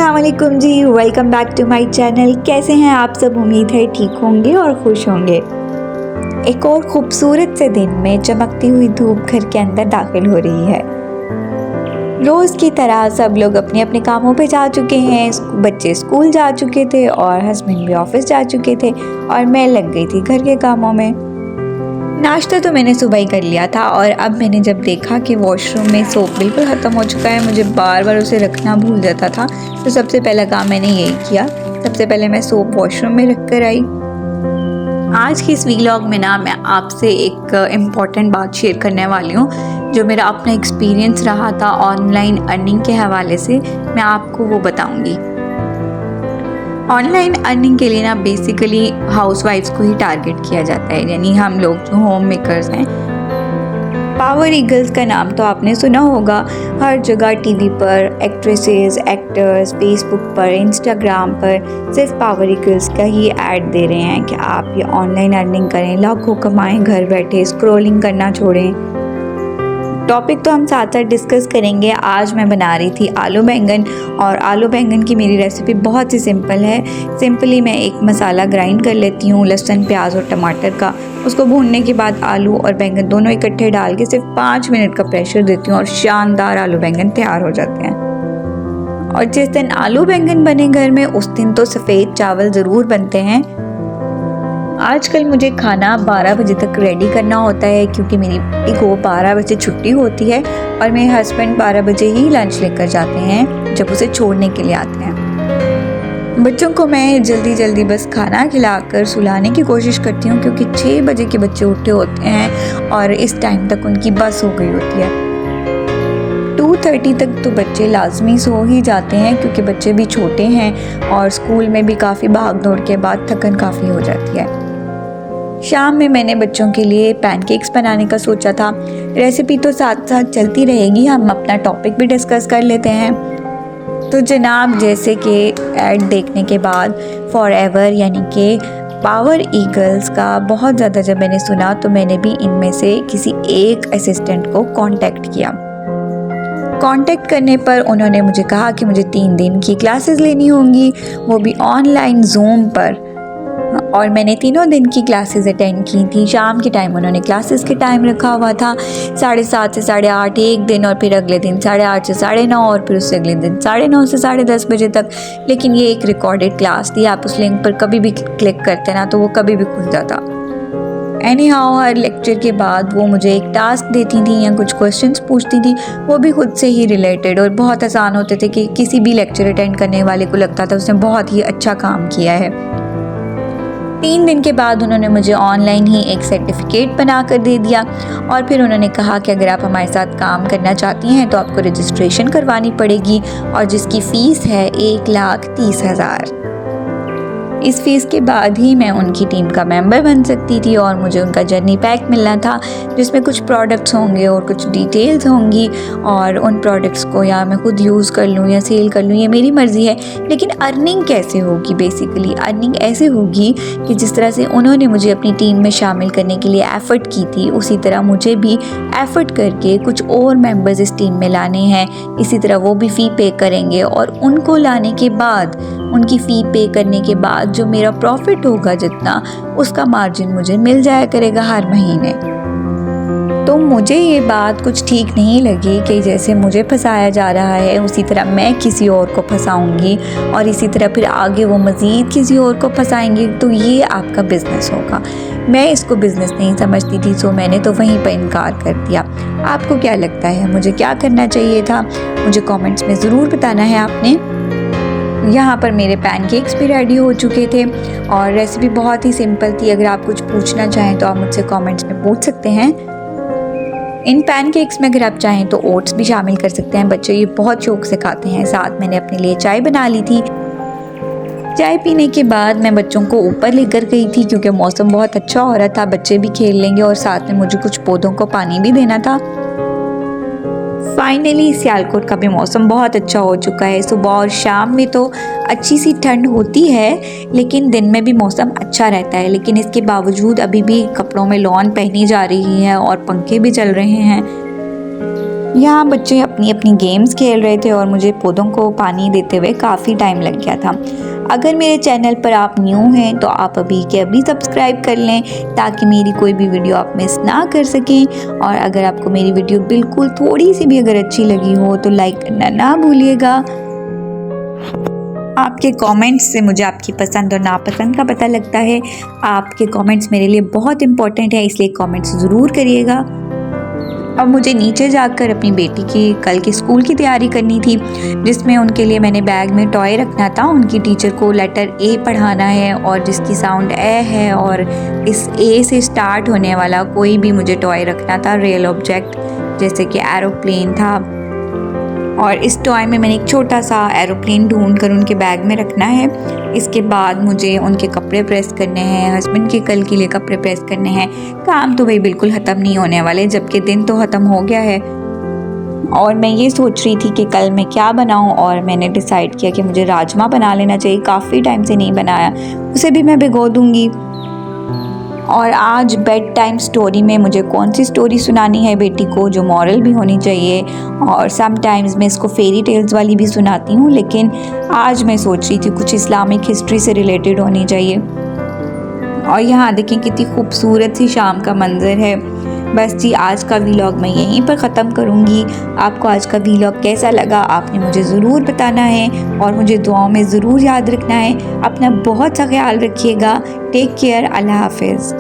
अस्सलाम वालेकुम जी, welcome back to my channel. कैसे हैं आप सब? उम्मीद है ठीक होंगे और खुश होंगे। एक और खूबसूरत से दिन में चमकती हुई धूप घर के अंदर दाखिल हो रही है। रोज़ की तरह सब लोग अपने अपने कामों पे जा चुके हैं। बच्चे स्कूल जा चुके थे और हस्बैंड भी ऑफिस जा चुके थे और मैं लग गई थी घर के कामों में। नाश्ता तो मैंने सुबह ही कर लिया था और अब मैंने जब देखा कि वॉशरूम में सोप बिल्कुल ख़त्म हो चुका है, मुझे बार बार उसे रखना भूल जाता था, तो सबसे पहला काम मैंने यही किया। सबसे पहले मैं सोप वॉशरूम में रख कर आई। आज की इस वीलॉग में ना मैं आपसे एक इम्पॉर्टेंट बात शेयर करने वाली हूँ, जो मेरा अपना एक्सपीरियंस रहा था ऑनलाइन अर्निंग के हवाले से। मैं आपको वो बताऊँगी। ऑनलाइन अर्निंग के लिए ना बेसिकली हाउसवाइफ्स को ही टारगेट किया जाता है, यानी हम लोग जो होम मेकर्स हैं। पावर ईगल्स का नाम तो आपने सुना होगा। हर जगह टीवी पर एक्ट्रेसेस, एक्टर्स, फेसबुक पर, इंस्टाग्राम पर सिर्फ पावर ईगल्स का ही ऐड दे रहे हैं कि आप ये ऑनलाइन अर्निंग करें, लाखों कमाएं घर बैठे, स्क्रॉलिंग करना छोड़ें। टॉपिक तो हम साथ साथ डिस्कस करेंगे। आज मैं बना रही थी आलू बैंगन, और आलू बैंगन की मेरी रेसिपी बहुत ही सिंपल है। सिंपली मैं एक मसाला ग्राइंड कर लेती हूँ लहसुन, प्याज और टमाटर का। उसको भूनने के बाद आलू और बैंगन दोनों इकट्ठे डाल के सिर्फ 5 मिनट का प्रेशर देती हूँ और शानदार आलू बैंगन तैयार हो जाते हैं। और जिस दिन आलू बैंगन बने घर में, उस दिन तो सफ़ेद चावल ज़रूर बनते हैं। आजकल मुझे खाना 12 बजे तक रेडी करना होता है, क्योंकि मेरी बेटी को 12 बजे छुट्टी होती है और मेरे हस्बैंड 12 बजे ही लंच लेकर जाते हैं जब उसे छोड़ने के लिए आते हैं। बच्चों को मैं जल्दी जल्दी बस खाना खिलाकर सुलाने की कोशिश करती हूँ, क्योंकि 6 बजे के बच्चे उठे होते हैं और इस टाइम तक उनकी बस हो गई होती है। 2:30 तक तो बच्चे लाजमी सो ही जाते हैं, क्योंकि बच्चे भी छोटे हैं और स्कूल में भी काफ़ी भाग दौड़ के बाद थकन काफ़ी हो जाती है। शाम में मैंने बच्चों के लिए पैनकेक्स बनाने का सोचा था। रेसिपी तो साथ साथ चलती रहेगी, हम अपना टॉपिक भी डिस्कस कर लेते हैं। तो जनाब, जैसे कि ऐड देखने के बाद फॉरएवर यानी कि पावर ईगल्स का बहुत ज़्यादा जब मैंने सुना, तो मैंने भी इनमें से किसी एक असिस्टेंट को कांटेक्ट किया। कांटेक्ट करने पर उन्होंने मुझे कहा कि मुझे 3 दिन की क्लासेस लेनी होंगी, वो भी ऑनलाइन जूम पर। और मैंने 3 दिन की क्लासेस अटेंड की थी। शाम के टाइम उन्होंने क्लासेस के टाइम रखा हुआ था 7:30 से 8:30 एक दिन, और फिर अगले दिन 8:30 से 9:30, और फिर उससे अगले दिन 9:30 से 10:30 बजे तक। लेकिन ये एक रिकॉर्डेड क्लास थी, आप उस लिंक पर कभी भी क्लिक करते ना तो वो कभी भी खुल जाता। एनी हाउ, हर लेक्चर के बाद वो मुझे एक टास्क देती थी या कुछ क्वेश्चंस पूछती थी, वो भी खुद से ही रिलेटेड और बहुत आसान होते थे कि किसी भी लेक्चर अटेंड करने वाले को लगता था उसने बहुत ही अच्छा काम किया है। 3 दिन के बाद उन्होंने मुझे ऑनलाइन ही एक सर्टिफिकेट बना कर दे दिया, और फिर उन्होंने कहा कि अगर आप हमारे साथ काम करना चाहती हैं तो आपको रजिस्ट्रेशन करवानी पड़ेगी, और जिसकी फ़ीस है 1,30,000। इस फ़ीस के बाद ही मैं उनकी टीम का मेंबर बन सकती थी, और मुझे उनका जर्नी पैक मिलना था, जिसमें कुछ प्रोडक्ट्स होंगे और कुछ डिटेल्स होंगी, और उन प्रोडक्ट्स को या मैं खुद यूज़ कर लूँ या सेल कर लूँ, ये मेरी मर्ज़ी है। लेकिन अर्निंग कैसे होगी? बेसिकली अर्निंग ऐसे होगी कि जिस तरह से उन्होंने मुझे अपनी टीम में शामिल करने के लिए एफ़र्ट की थी, उसी तरह मुझे भी एफ़र्ट करके कुछ और मेंबर्स इस टीम में लाने हैं। इसी तरह वो भी फ़ी पे करेंगे, और उनको लाने के बाद, उनकी फ़ी पे करने के बाद जो मेरा प्रॉफिट होगा जितना, उसका मार्जिन मुझे मिल जाया करेगा हर महीने। तो मुझे ये बात कुछ ठीक नहीं लगी कि जैसे मुझे फंसाया जा रहा है उसी तरह मैं किसी और को फंसाऊंगी, और इसी तरह फिर आगे वो मज़ीद किसी और को फंसाएंगे, तो ये आपका बिज़नेस होगा। मैं इसको बिज़नेस नहीं समझती थी, सो मैंने तो वहीं पर इनकार कर दिया। आपको क्या लगता है मुझे क्या करना चाहिए था? मुझे कॉमेंट्स में ज़रूर बताना है आपने। यहाँ पर मेरे पैनकेक्स भी रेडी हो चुके थे और रेसिपी बहुत ही सिंपल थी। अगर आप कुछ पूछना चाहें तो आप मुझसे कमेंट्स में पूछ सकते हैं। इन पैनकेक्स में अगर आप चाहें तो ओट्स भी शामिल कर सकते हैं, बच्चे ये बहुत शौक से खाते हैं। साथ मैंने अपने लिए चाय बना ली थी। चाय पीने के बाद मैं बच्चों को ऊपर लेकर गई थी, क्योंकि मौसम बहुत अच्छा हो रहा था, बच्चे भी खेल लेंगे और साथ में मुझे कुछ पौधों को पानी भी देना था। फाइनली सियालकोट का भी मौसम बहुत अच्छा हो चुका है। सुबह और शाम में तो अच्छी सी ठंड होती है, लेकिन दिन में भी मौसम अच्छा रहता है। लेकिन इसके बावजूद अभी भी कपड़ों में लॉन पहनी जा रही है और पंखे भी चल रहे हैं। यहाँ बच्चे अपनी अपनी गेम्स खेल रहे थे और मुझे पौधों को पानी देते हुए काफ़ी टाइम लग गया था। अगर मेरे चैनल पर आप न्यू हैं तो आप अभी के अभी सब्सक्राइब कर लें ताकि मेरी कोई भी वीडियो आप मिस ना कर सकें। और अगर आपको मेरी वीडियो बिल्कुल थोड़ी सी भी अगर अच्छी लगी हो तो लाइक करना ना भूलिएगा। आपके कमेंट्स से मुझे आपकी पसंद और नापसंद का पता लगता है। आपके कमेंट्स मेरे लिए बहुत इंपॉर्टेंट है, इसलिए कमेंट्स ज़रूर करिएगा। अब मुझे नीचे जाकर अपनी बेटी की कल के स्कूल की तैयारी करनी थी, जिसमें उनके लिए मैंने बैग में टॉय रखना था। उनकी टीचर को लेटर ए पढ़ाना है और जिसकी साउंड ए है, और इस ए से स्टार्ट होने वाला कोई भी मुझे टॉय रखना था। रियल ऑब्जेक्ट जैसे कि एरोप्लेन था, और इस टॉय में मैंने एक छोटा सा एरोप्लेन ढूंढ कर उनके बैग में रखना है। इसके बाद मुझे उनके कपड़े प्रेस करने हैं, हस्बैंड के कल के लिए कपड़े प्रेस करने हैं। काम तो भाई बिल्कुल ख़त्म नहीं होने वाले, जबकि दिन तो ख़त्म हो गया है। और मैं ये सोच रही थी कि कल मैं क्या बनाऊं, और मैंने डिसाइड किया कि मुझे राजमा बना लेना चाहिए। काफ़ी टाइम से नहीं बनाया, उसे भी मैं भिगो दूँगी। और आज बेड टाइम स्टोरी में मुझे कौन सी स्टोरी सुनानी है बेटी को, जो मॉरल भी होनी चाहिए। और समटाइम्स मैं इसको फेरी टेल्स वाली भी सुनाती हूँ, लेकिन आज मैं सोच रही थी कुछ इस्लामिक हिस्ट्री से रिलेटेड होनी चाहिए। और यहाँ देखें कितनी खूबसूरत सी शाम का मंजर है। बस जी, आज का व्लॉग मैं यहीं पर ख़त्म करूँगी। आपको आज का व्लॉग कैसा लगा आपने मुझे ज़रूर बताना है, और मुझे दुआओं में ज़रूर याद रखना है। अपना बहुत सा ख्याल रखिएगा। Take care. अल्लाह हाफिज़।